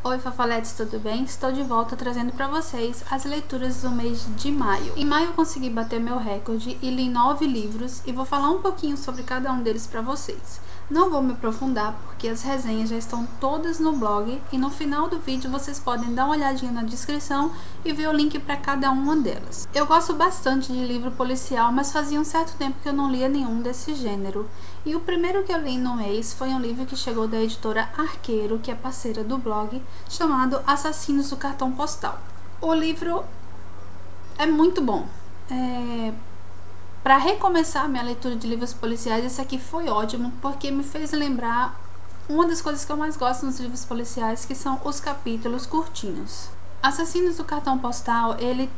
Oi Fafaletes, tudo bem? Estou de volta trazendo para vocês as leituras do mês de maio. Em maio eu consegui bater meu recorde e li 9 livros e vou falar um pouquinho sobre cada um deles para vocês. Não vou me aprofundar porque as resenhas já estão todas no blog e no final do vídeo vocês podem dar uma olhadinha na descrição e ver o link para cada uma delas. Eu gosto bastante de livro policial, mas fazia um certo tempo que eu não lia nenhum desse gênero. E o primeiro que eu li no mês foi um livro que chegou da editora Arqueiro, que é parceira do blog, chamado Assassinos do Cartão Postal. O livro é muito bom. Para recomeçar minha leitura de livros policiais, esse aqui foi ótimo, porque me fez lembrar uma das coisas que eu mais gosto nos livros policiais, que são os capítulos curtinhos. Assassinos do Cartão Postal, ele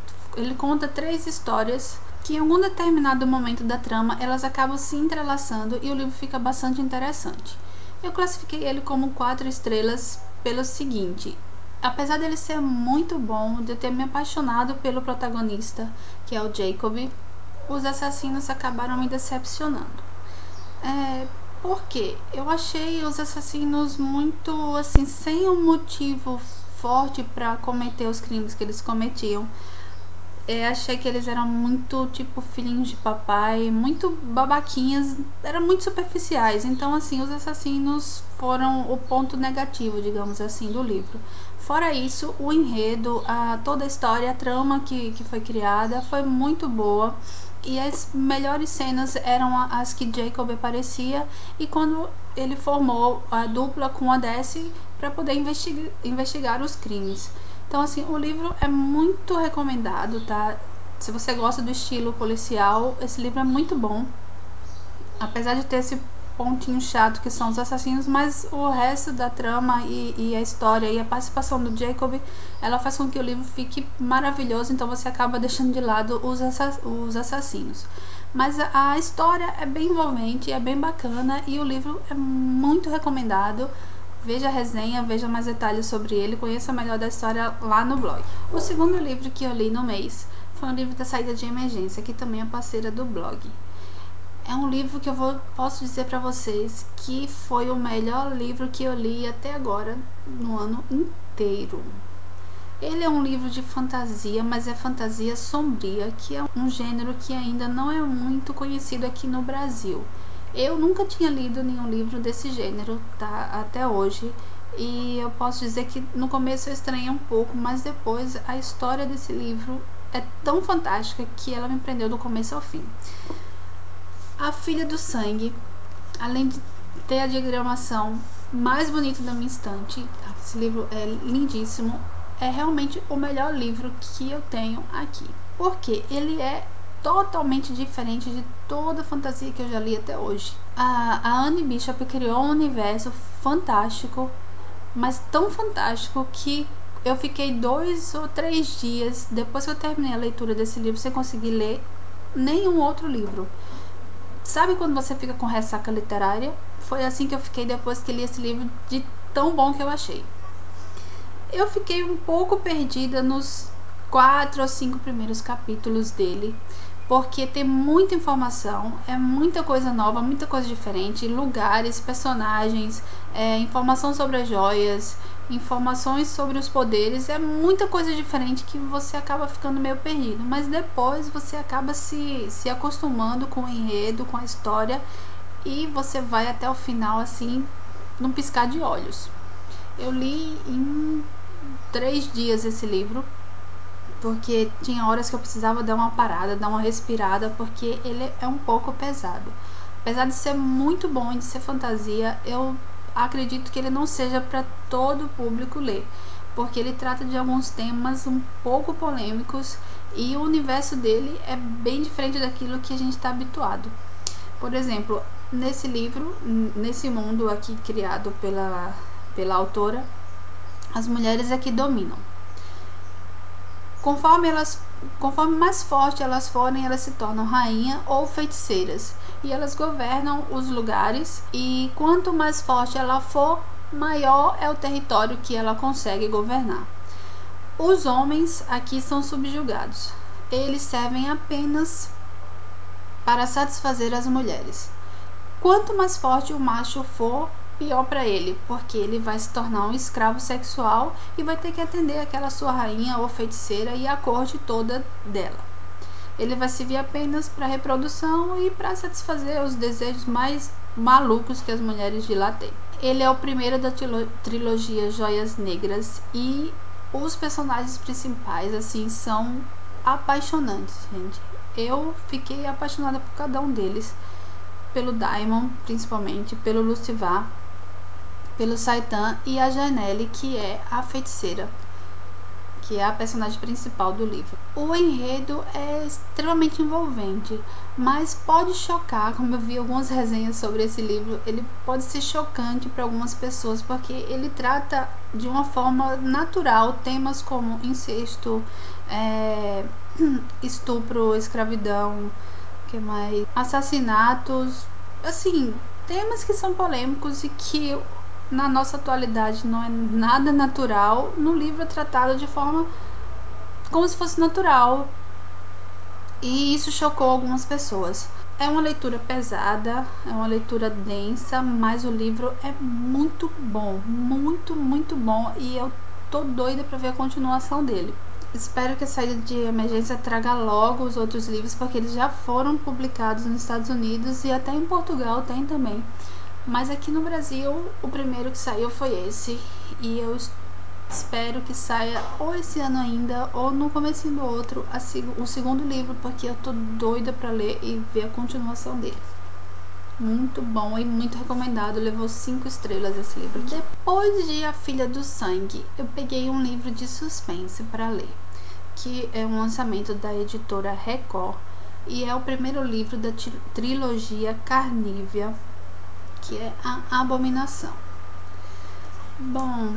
conta 3 histórias que em algum determinado momento da trama elas acabam se entrelaçando e o livro fica bastante interessante. Eu classifiquei ele como 4 estrelas pelo seguinte: apesar dele ser muito bom, de eu ter me apaixonado pelo protagonista, que é o Jacob, os assassinos acabaram me decepcionando. Por quê? Eu achei os assassinos muito assim, sem um motivo forte para cometer os crimes que eles cometiam. Achei que eles eram muito tipo filhinhos de papai, muito babaquinhas, eram muito superficiais. Então assim, os assassinos foram o ponto negativo, digamos assim, do livro. Fora isso, o enredo, toda a história, a trama que foi criada foi muito boa. E as melhores cenas eram as que Jacob aparecia e quando ele formou a dupla com a Dessie para poder investigar os crimes. Então assim, o livro é muito recomendado, tá? Se você gosta do estilo policial, esse livro é muito bom. Apesar de ter esse pontinho chato que são os assassinos, mas o resto da trama e a história e a participação do Jacob, ela faz com que o livro fique maravilhoso, então você acaba deixando de lado os assassinos. Mas a história é bem envolvente, é bem bacana e o livro é muito recomendado. Veja a resenha, veja mais detalhes sobre ele, conheça melhor da história lá no blog. O segundo livro que eu li no mês foi um livro da Saída de Emergência, que também é parceira do blog. É um livro que posso dizer para vocês que foi o melhor livro que eu li até agora, no ano inteiro. Ele é um livro de fantasia, mas é fantasia sombria, que é um gênero que ainda não é muito conhecido aqui no Brasil. Eu nunca tinha lido nenhum livro desse gênero, tá? Até hoje. E eu posso dizer que no começo eu estranhei um pouco, mas depois a história desse livro é tão fantástica que ela me prendeu do começo ao fim. A Filha do Sangue, além de ter a diagramação mais bonita da minha estante, esse livro é lindíssimo, é realmente o melhor livro que eu tenho aqui. Porque ele é totalmente diferente de toda a fantasia que eu já li até hoje. A Annie Bishop criou um universo fantástico, mas tão fantástico que eu fiquei 2 ou 3 dias depois que eu terminei a leitura desse livro sem conseguir ler nenhum outro livro. Sabe quando você fica com ressaca literária? Foi assim que eu fiquei depois que li esse livro, de tão bom que eu achei. Eu fiquei um pouco perdida nos 4 ou 5 primeiros capítulos dele, porque tem muita informação, é muita coisa nova, muita coisa diferente, lugares, personagens, informação sobre as joias, informações sobre os poderes, é muita coisa diferente que você acaba ficando meio perdido, mas depois você acaba se acostumando com o enredo, com a história e você vai até o final assim, num piscar de olhos. Eu li em 3 dias esse livro, porque tinha horas que eu precisava dar uma parada, dar uma respirada, porque ele é um pouco pesado. Apesar de ser muito bom e de ser fantasia, eu acredito que ele não seja para todo o público ler, porque ele trata de alguns temas um pouco polêmicos e o universo dele é bem diferente daquilo que a gente está habituado. Por exemplo, nesse livro, nesse mundo aqui criado pela autora, as mulheres é que dominam. Conforme mais forte elas forem, elas se tornam rainha ou feiticeiras e elas governam os lugares, e quanto mais forte ela for, maior é o território que ela consegue governar. Os homens aqui são subjugados, eles servem apenas para satisfazer as mulheres. Quanto mais forte o macho for, pior para ele, porque ele vai se tornar um escravo sexual e vai ter que atender aquela sua rainha ou feiticeira e a corte toda dela. Ele vai servir apenas para reprodução e para satisfazer os desejos mais malucos que as mulheres de lá têm. Ele é o primeiro da trilogia Joias Negras e os personagens principais, assim, são apaixonantes, gente. Eu fiquei apaixonada por cada um deles, pelo Daimon, principalmente, pelo Lucivar, pelo Saitan e a Janelle, que é a feiticeira, que é a personagem principal do livro. O enredo é extremamente envolvente, mas pode chocar, como eu vi algumas resenhas sobre esse livro, ele pode ser chocante para algumas pessoas, porque ele trata de uma forma natural temas como incesto, estupro, escravidão, que mais? Assassinatos, assim, temas que são polêmicos e que na nossa atualidade não é nada natural. No livro é tratado de forma como se fosse natural, e isso chocou algumas pessoas. É uma leitura pesada, é uma leitura densa, mas o livro é muito bom, muito bom, e eu tô doida para ver a continuação dele. Espero que a saída de emergência traga logo os outros livros, porque eles já foram publicados nos Estados Unidos e até em Portugal tem também. Mas aqui no Brasil, o primeiro que saiu foi esse, e eu espero que saia ou esse ano ainda, ou no comecinho do outro, o segundo livro, porque eu tô doida pra ler e ver a continuação dele. Muito bom e muito recomendado, levou 5 estrelas esse livro aqui. Depois de A Filha do Sangue, eu peguei um livro de suspense para ler, que é um lançamento da editora Record, e é o primeiro livro da trilogia Carnívia, que é A Abominação. Bom,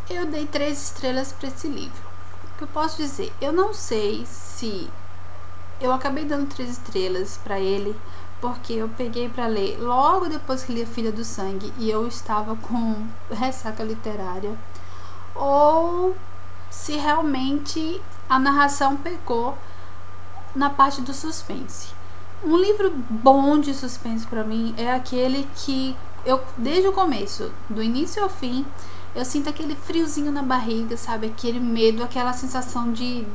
eu dei 3 estrelas para esse livro. O que eu posso dizer? Eu não sei se eu acabei dando 3 estrelas para ele porque eu peguei para ler logo depois que li A Filha do Sangue e eu estava com ressaca literária, ou se realmente a narração pecou na parte do suspense. Um livro bom de suspense para mim é aquele que eu, desde o começo, do início ao fim, eu sinto aquele friozinho na barriga, sabe? Aquele medo, aquela sensação de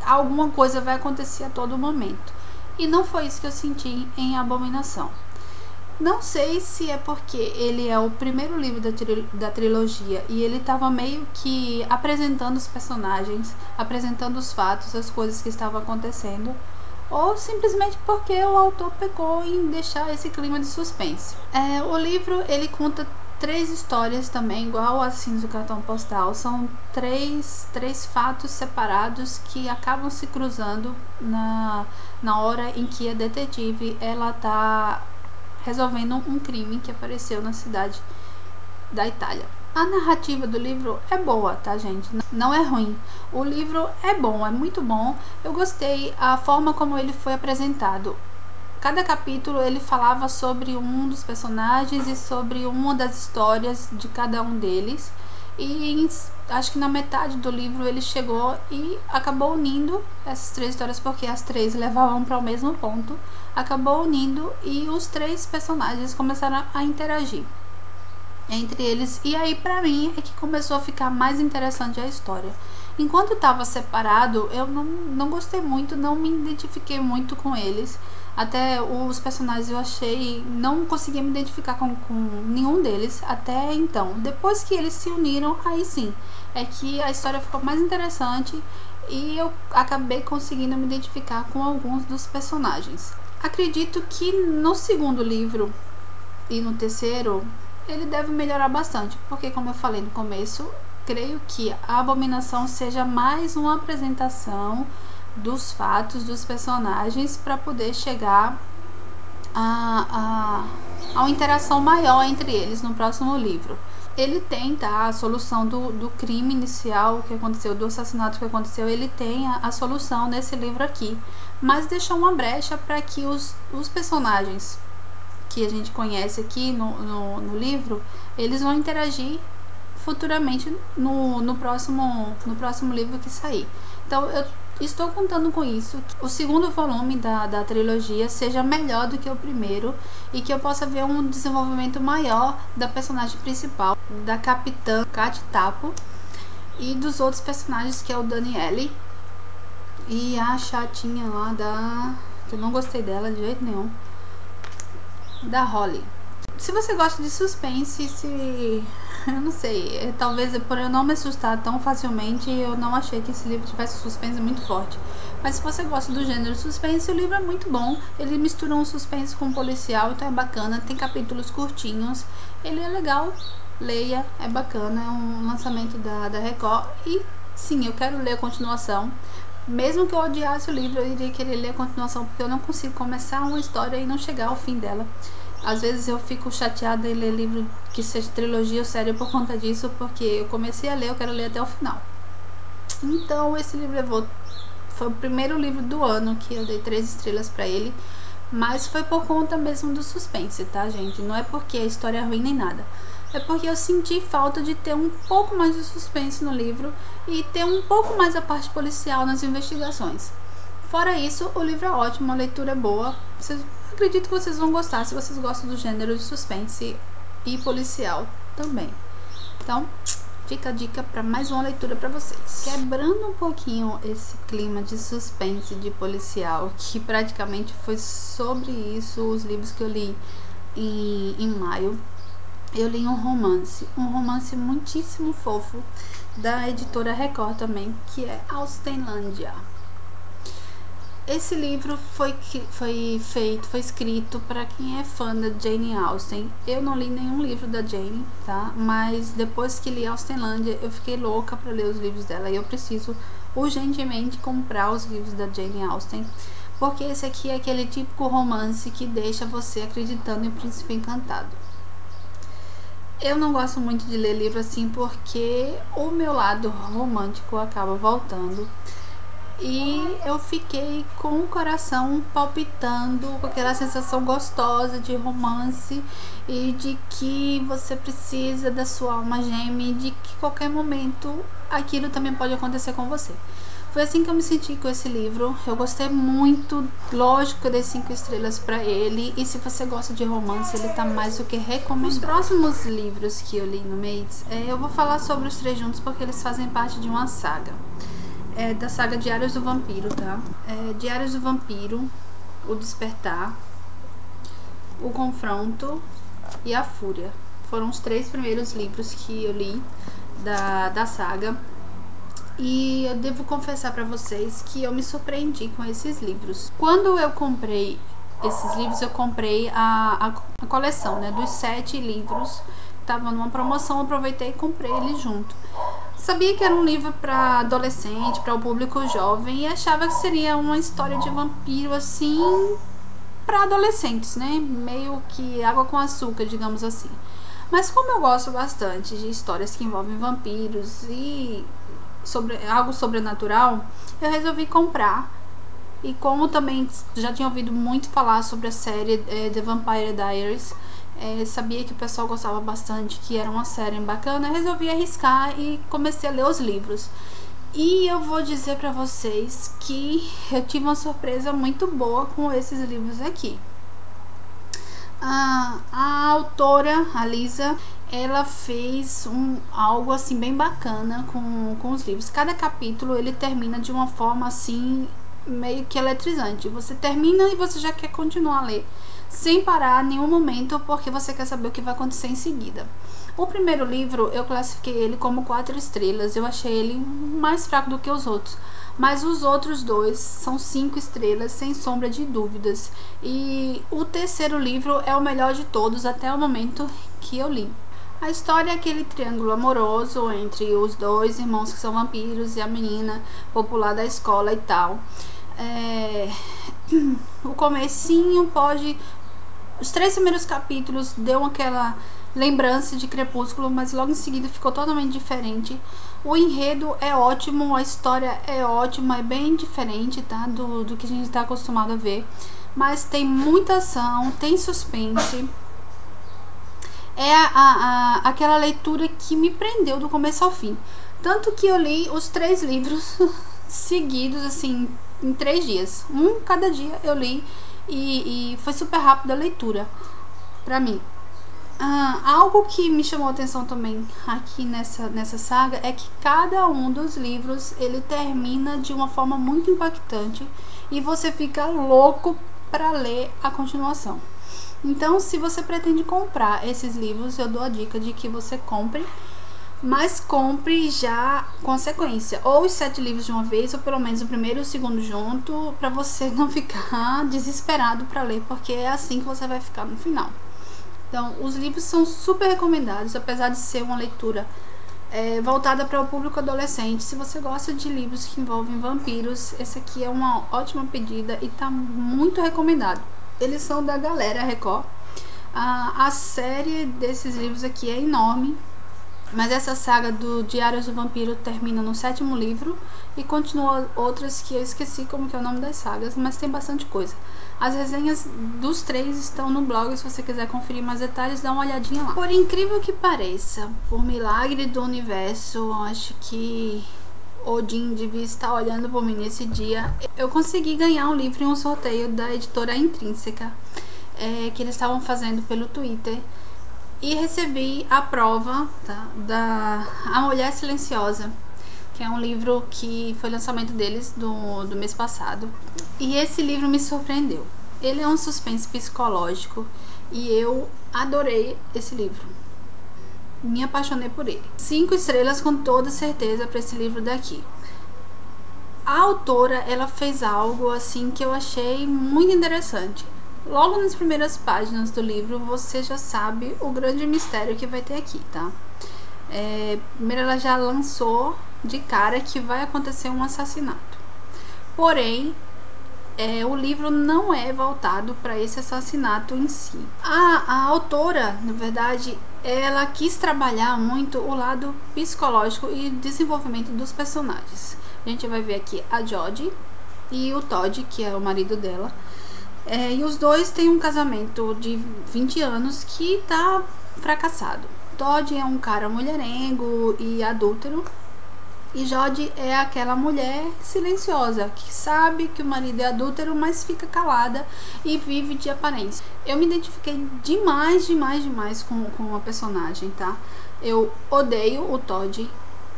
alguma coisa vai acontecer a todo momento. E não foi isso que eu senti em Abominação. Não sei se é porque ele é o primeiro livro da trilogia e ele estava meio que apresentando os personagens, apresentando os fatos, as coisas que estavam acontecendo, ou simplesmente porque o autor pecou em deixar esse clima de suspense. O livro, ele conta 3 histórias também, igual Assassinos do Cartão Postal. São três fatos separados que acabam se cruzando na hora em que a detetive ela tá resolvendo um crime que apareceu na cidade da Itália. A narrativa do livro é boa, tá, gente? Não é ruim. O livro é bom, é muito bom. Eu gostei a forma como ele foi apresentado. Cada capítulo ele falava sobre um dos personagens e sobre uma das histórias de cada um deles. E acho que na metade do livro ele chegou e acabou unindo essas 3 histórias, porque as 3 levavam para o mesmo ponto. Acabou unindo e os 3 personagens começaram a interagir entre eles, e aí pra mim é que começou a ficar mais interessante a história. Enquanto estava separado, eu não gostei muito, não me identifiquei muito com eles. Até os personagens eu achei, não conseguia me identificar com nenhum deles até então. Depois que eles se uniram, aí sim, é que a história ficou mais interessante e eu acabei conseguindo me identificar com alguns dos personagens. Acredito que no segundo livro e no terceiro ele deve melhorar bastante, porque como eu falei no começo, creio que a Abominação seja mais uma apresentação dos fatos, dos personagens, para poder chegar a uma interação maior entre eles no próximo livro. Ele tem, tá, a solução do crime inicial que aconteceu, do assassinato que aconteceu, ele tem a solução nesse livro aqui, mas deixou uma brecha para que os personagens que a gente conhece aqui no livro, eles vão interagir futuramente no próximo livro que sair. Então estou contando com isso, que o segundo volume da trilogia seja melhor do que o primeiro e que eu possa ver um desenvolvimento maior da personagem principal, da Capitã Kat Tapo, e dos outros personagens, que é o Daniele e a chatinha lá que eu não gostei dela de jeito nenhum, da Holly. Se você gosta de suspense, eu não sei, talvez por eu não me assustar tão facilmente, eu não achei que esse livro tivesse suspense muito forte. Mas se você gosta do gênero suspense, o livro é muito bom. Ele mistura um suspense com um policial, então é bacana. Tem capítulos curtinhos, ele é legal, leia, é bacana. É um lançamento da Record. E sim, eu quero ler a continuação. Mesmo que eu odiasse o livro, eu iria querer ler a continuação, porque eu não consigo começar uma história e não chegar ao fim dela. Às vezes eu fico chateada em ler livro que seja trilogia ou série por conta disso, porque eu comecei a ler, eu quero ler até o final. Então esse livro foi o primeiro livro do ano que eu dei 3 estrelas pra ele, mas foi por conta mesmo do suspense, tá, gente? Não é porque a história é ruim nem nada. É porque eu senti falta de ter um pouco mais de suspense no livro e ter um pouco mais a parte policial nas investigações. Fora isso, o livro é ótimo, a leitura é boa. Acredito que vocês vão gostar se vocês gostam do gênero de suspense e policial também. Então, fica a dica para mais uma leitura para vocês. Quebrando um pouquinho esse clima de suspense, de policial, que praticamente foi sobre isso os livros que eu li em maio. Eu li um romance muitíssimo fofo, da editora Record também, que é Austenlândia. Esse livro foi escrito para quem é fã da Jane Austen. Eu não li nenhum livro da Jane, tá? Mas depois que li Austenlândia, eu fiquei louca para ler os livros dela. E eu preciso urgentemente comprar os livros da Jane Austen, porque esse aqui é aquele típico romance que deixa você acreditando em Príncipe Encantado. Eu não gosto muito de ler livro assim, porque o meu lado romântico acaba voltando. E eu fiquei com o coração palpitando, com aquela sensação gostosa de romance e de que você precisa da sua alma gêmea e de que qualquer momento aquilo também pode acontecer com você. Foi assim que eu me senti com esse livro. Eu gostei muito, lógico, eu dei 5 estrelas pra ele. E se você gosta de romance, ele tá mais do que recomendado. Os próximos livros que eu li no mês, eu vou falar sobre os 3 juntos, porque eles fazem parte de uma saga. Da saga Diários do Vampiro, tá? Diários do Vampiro, O Despertar, O Confronto e A Fúria. Foram os 3 primeiros livros que eu li da saga. E eu devo confessar pra vocês que eu me surpreendi com esses livros. Quando eu comprei esses livros, eu comprei a coleção, né? Dos 7 livros. Tava numa promoção, aproveitei e comprei eles junto. Sabia que era um livro para adolescente, para o público jovem, e achava que seria uma história de vampiro assim para adolescentes, né? Meio que água com açúcar, digamos assim. Mas como eu gosto bastante de histórias que envolvem vampiros e algo sobrenatural, eu resolvi comprar. E como também já tinha ouvido muito falar sobre a série The Vampire Diaries, sabia que o pessoal gostava bastante, que era uma série bacana, resolvi arriscar e comecei a ler os livros. E eu vou dizer pra vocês que eu tive uma surpresa muito boa com esses livros aqui. A autora, a Lisa, ela fez algo assim bem bacana com os livros. Cada capítulo ele termina de uma forma assim meio que eletrizante. Você termina e você já quer continuar a ler sem parar em nenhum momento, porque você quer saber o que vai acontecer em seguida. O primeiro livro eu classifiquei ele como 4 estrelas. Eu achei ele mais fraco do que os outros, mas os outros 2 são 5 estrelas sem sombra de dúvidas. E o terceiro livro é o melhor de todos até o momento que eu li. A história é aquele triângulo amoroso entre os 2 irmãos que são vampiros e a menina popular da escola e tal. O comecinho os 3 primeiros capítulos deu aquela lembrança de Crepúsculo, mas logo em seguida ficou totalmente diferente. O enredo é ótimo, a história é ótima, é bem diferente, tá, do que a gente está acostumado a ver. Mas tem muita ação, tem suspense. é aquela leitura que me prendeu do começo ao fim. Tanto que eu li os 3 livros seguidos, assim, em 3 dias. Um cada dia eu li e foi super rápido a leitura pra mim. Algo que me chamou a atenção também aqui nessa saga é que cada um dos livros ele termina de uma forma muito impactante e você fica louco para ler a continuação. Então, se você pretende comprar esses livros, eu dou a dica de que você compre, mas compre já com sequência, ou os 7 livros de uma vez, ou pelo menos o primeiro e o segundo junto, para você não ficar desesperado para ler, porque é assim que você vai ficar no final. Então, os livros são super recomendados, apesar de ser uma leitura voltada para o público adolescente. Se você gosta de livros que envolvem vampiros, esse aqui é uma ótima pedida e tá muito recomendado. Eles são da Galera Record. A série desses livros aqui é enorme, mas essa saga do Diários do Vampiro termina no 7º livro e continua outras que eu esqueci como que é o nome das sagas, mas tem bastante coisa. As resenhas dos 3 estão no blog, se você quiser conferir mais detalhes, dá uma olhadinha lá. Por incrível que pareça, por milagre do universo, acho que Odin devia estar olhando por mim nesse dia. Eu consegui ganhar um livro em um sorteio da editora Intrínseca, que eles estavam fazendo pelo Twitter. E recebi a prova, tá, da A Mulher Silenciosa, que é um livro que foi lançamento deles do mês passado. E esse livro me surpreendeu. Ele é um suspense psicológico e eu adorei esse livro. Me apaixonei por ele. 5 estrelas com toda certeza para esse livro daqui. A autora, ela fez algo assim que eu achei muito interessante. Logo nas primeiras páginas do livro, você já sabe o grande mistério que vai ter aqui, tá? Primeiro ela já lançou de cara que vai acontecer um assassinato. Porém, o livro não é voltado para esse assassinato em si. A autora, na verdade, ela quis trabalhar muito o lado psicológico e desenvolvimento dos personagens. A gente vai ver aqui a Jodie e o Todd, que é o marido dela. E os dois têm um casamento de 20 anos que tá fracassado. Todd é um cara mulherengo e adúltero, e Jodie é aquela mulher silenciosa que sabe que o marido é adúltero, mas fica calada e vive de aparência. Eu me identifiquei demais com a personagem, tá? Eu odeio o Todd.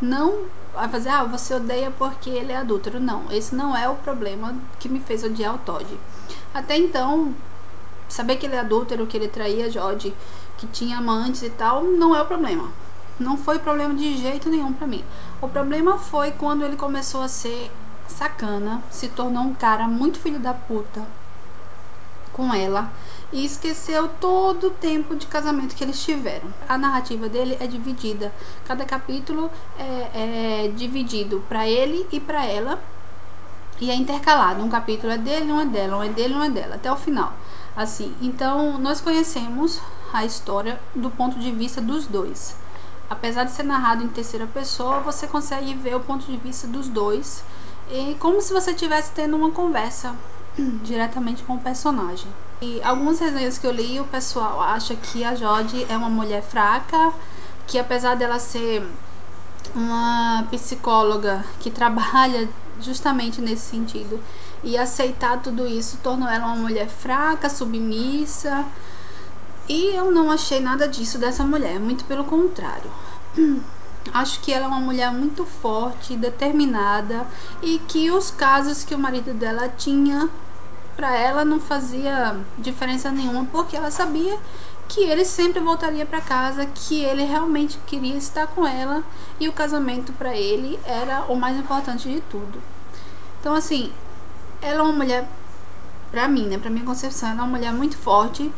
Não vai fazer, você odeia porque ele é adúltero. Não, esse não é o problema que me fez odiar o Todd. Até então, saber que ele é adúltero, que ele traía a Jodie, que tinha amantes e tal, não é o problema. Não foi problema de jeito nenhum pra mim. O problema foi quando ele começou a ser sacana, se tornou um cara muito filho da puta com ela e esqueceu todo o tempo de casamento que eles tiveram. A narrativa dele é dividida. Cada capítulo é dividido pra ele e pra ela. E é intercalado, um capítulo é dele, um é dela, um é dele, um é dela, até o final. Assim, então nós conhecemos a história do ponto de vista dos dois. Apesar de ser narrado em terceira pessoa, você consegue ver o ponto de vista dos dois, e como se você estivesse tendo uma conversa diretamente com o personagem. E algumas resenhas que eu li, o pessoal acha que a Jodie é uma mulher fraca, que apesar dela ser uma psicóloga que trabalha justamente nesse sentido e aceitar tudo isso tornou ela uma mulher fraca, submissa, e eu não achei nada disso dessa mulher, muito pelo contrário. Acho que ela é uma mulher muito forte, determinada, e que os casos que o marido dela tinha pra ela não fazia diferença nenhuma, porque ela sabia que ele sempre voltaria para casa, que ele realmente queria estar com ela e o casamento para ele era o mais importante de tudo. Então, assim, ela é uma mulher, pra mim, né, pra minha concepção, ela é uma mulher muito forte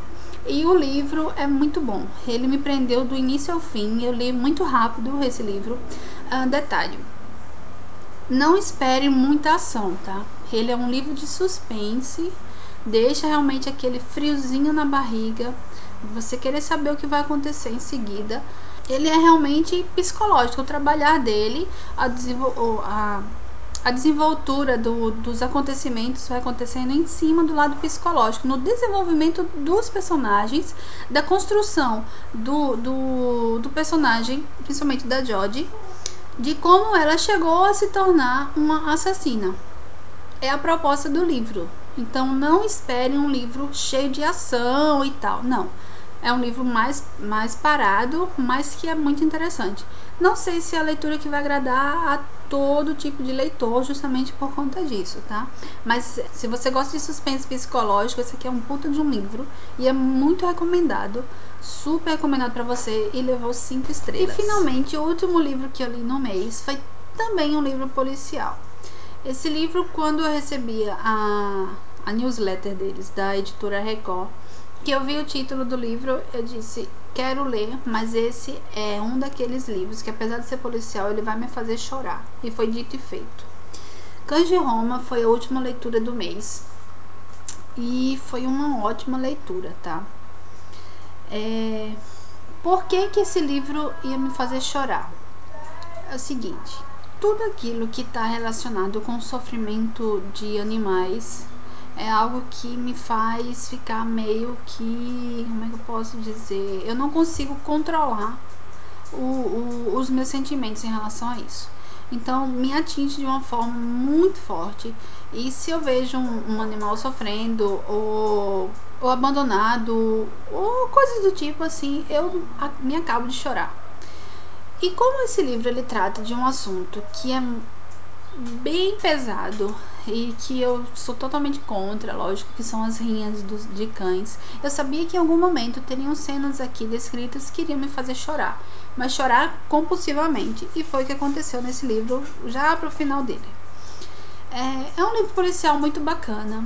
e o livro é muito bom. Ele me prendeu do início ao fim, eu li muito rápido esse livro. Detalhe, não espere muita ação, tá? Ele é um livro de suspense, deixa realmente aquele friozinho na barriga, você querer saber o que vai acontecer em seguida. Ele é realmente psicológico, o trabalhar dele, a desenvoltura dos acontecimentos vai acontecendo em cima do lado psicológico, no desenvolvimento dos personagens, da construção do personagem, principalmente da Jodie, de como ela chegou a se tornar uma assassina. É a proposta do livro. Então não espere um livro cheio de ação e tal, não. É um livro mais parado, mas que é muito interessante. Não sei se é a leitura que vai agradar a todo tipo de leitor, justamente por conta disso, tá? Mas se você gosta de suspense psicológico, esse aqui é um puta de um livro e é muito recomendado, super recomendado pra você, e levou 5 estrelas. E finalmente, o último livro que eu li no mês foi também um livro policial. Esse livro, quando eu recebia a newsletter deles, da editora Record, que eu vi o título do livro, eu disse, quero ler, mas esse é um daqueles livros que, apesar de ser policial, ele vai me fazer chorar. E foi dito e feito. Cães de Roma foi a última leitura do mês. E foi uma ótima leitura, tá? Por que esse livro ia me fazer chorar? É o seguinte, tudo aquilo que está relacionado com o sofrimento de animais é algo que me faz ficar meio que, como é que eu posso dizer, eu não consigo controlar os meus sentimentos em relação a isso. Então me atinge de uma forma muito forte, e se eu vejo um animal sofrendo ou abandonado ou coisas do tipo assim, eu me acabo de chorar. E como esse livro ele trata de um assunto que é bem pesado e que eu sou totalmente contra, lógico, que são as rinhas de cães, eu sabia que em algum momento teriam cenas aqui descritas que iriam me fazer chorar, mas chorar compulsivamente, e foi o que aconteceu nesse livro já pro final dele. É um livro policial muito bacana.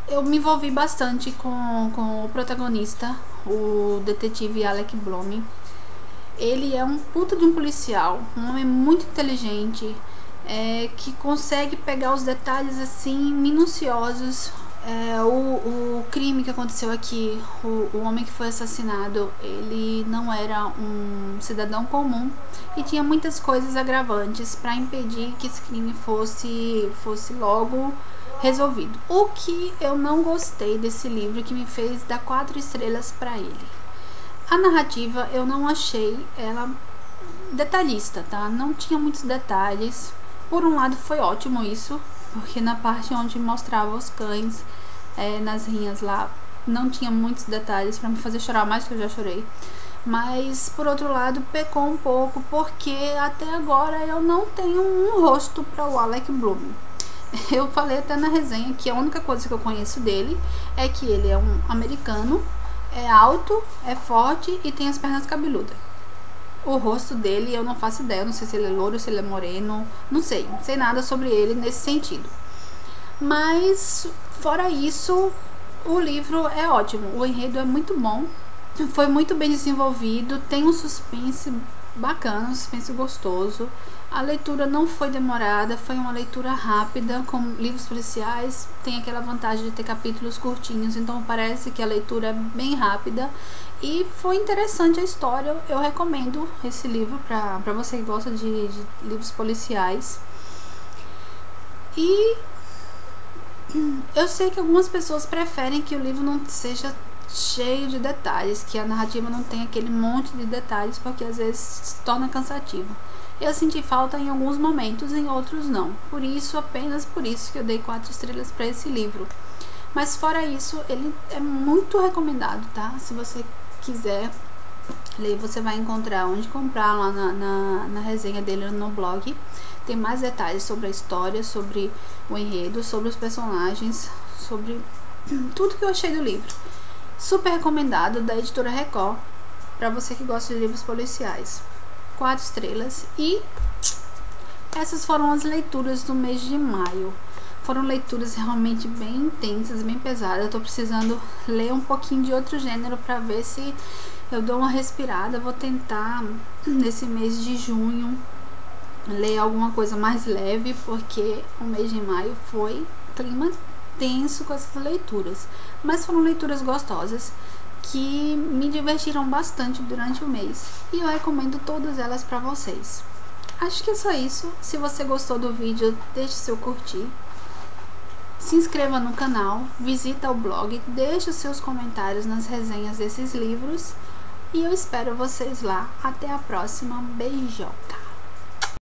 Eu me envolvi bastante com o protagonista, o detetive Alec Bloom. Ele é um puta de um policial, um homem muito inteligente, que consegue pegar os detalhes assim minuciosos. O crime que aconteceu aqui, o homem que foi assassinado, ele não era um cidadão comum e tinha muitas coisas agravantes para impedir que esse crime fosse logo resolvido. O que eu não gostei desse livro, que me fez dar 4 estrelas para ele. A narrativa eu não achei ela detalhista, tá? Não tinha muitos detalhes. Por um lado foi ótimo isso, porque na parte onde mostrava os cães, nas rinhas lá, não tinha muitos detalhes para me fazer chorar mais do que eu já chorei. Mas por outro lado pecou um pouco, porque até agora eu não tenho um rosto para o Alec Bloom. Eu falei até na resenha que a única coisa que eu conheço dele é que ele é um americano, é alto, é forte e tem as pernas cabeludas. O rosto dele eu não faço ideia, eu não sei se ele é louro, se ele é moreno, não sei nada sobre ele nesse sentido. Mas fora isso, o livro é ótimo, o enredo é muito bom, foi muito bem desenvolvido, tem um suspense bacana, um suspense gostoso. A leitura não foi demorada, foi uma leitura rápida. Como livros policiais tem aquela vantagem de ter capítulos curtinhos, então parece que a leitura é bem rápida e foi interessante a história. Eu recomendo esse livro para você que gosta de livros policiais. E eu sei que algumas pessoas preferem que o livro não seja cheio de detalhes, que a narrativa não tenha aquele monte de detalhes, porque às vezes se torna cansativo. Eu senti falta em alguns momentos, em outros não. Por isso, apenas por isso que eu dei 4 estrelas para esse livro. Mas fora isso, ele é muito recomendado, tá? Se você quiser ler, você vai encontrar onde comprar lá na resenha dele no blog. Tem mais detalhes sobre a história, sobre o enredo, sobre os personagens, sobre tudo que eu achei do livro. Super recomendado, da editora Record, para você que gosta de livros policiais. 4 estrelas. E essas foram as leituras do mês de maio. Foram leituras realmente bem intensas, bem pesadas. Eu tô precisando ler um pouquinho de outro gênero para ver se eu dou uma respirada. Vou tentar nesse mês de junho ler alguma coisa mais leve, porque o mês de maio foi clima tenso com essas leituras. Mas foram leituras gostosas que me divertiram bastante durante o mês, e eu recomendo todas elas para vocês. Acho que é só isso. Se você gostou do vídeo, deixe seu curtir. Se inscreva no canal, visita o blog, deixe os seus comentários nas resenhas desses livros. E eu espero vocês lá. Até a próxima. Beijoca!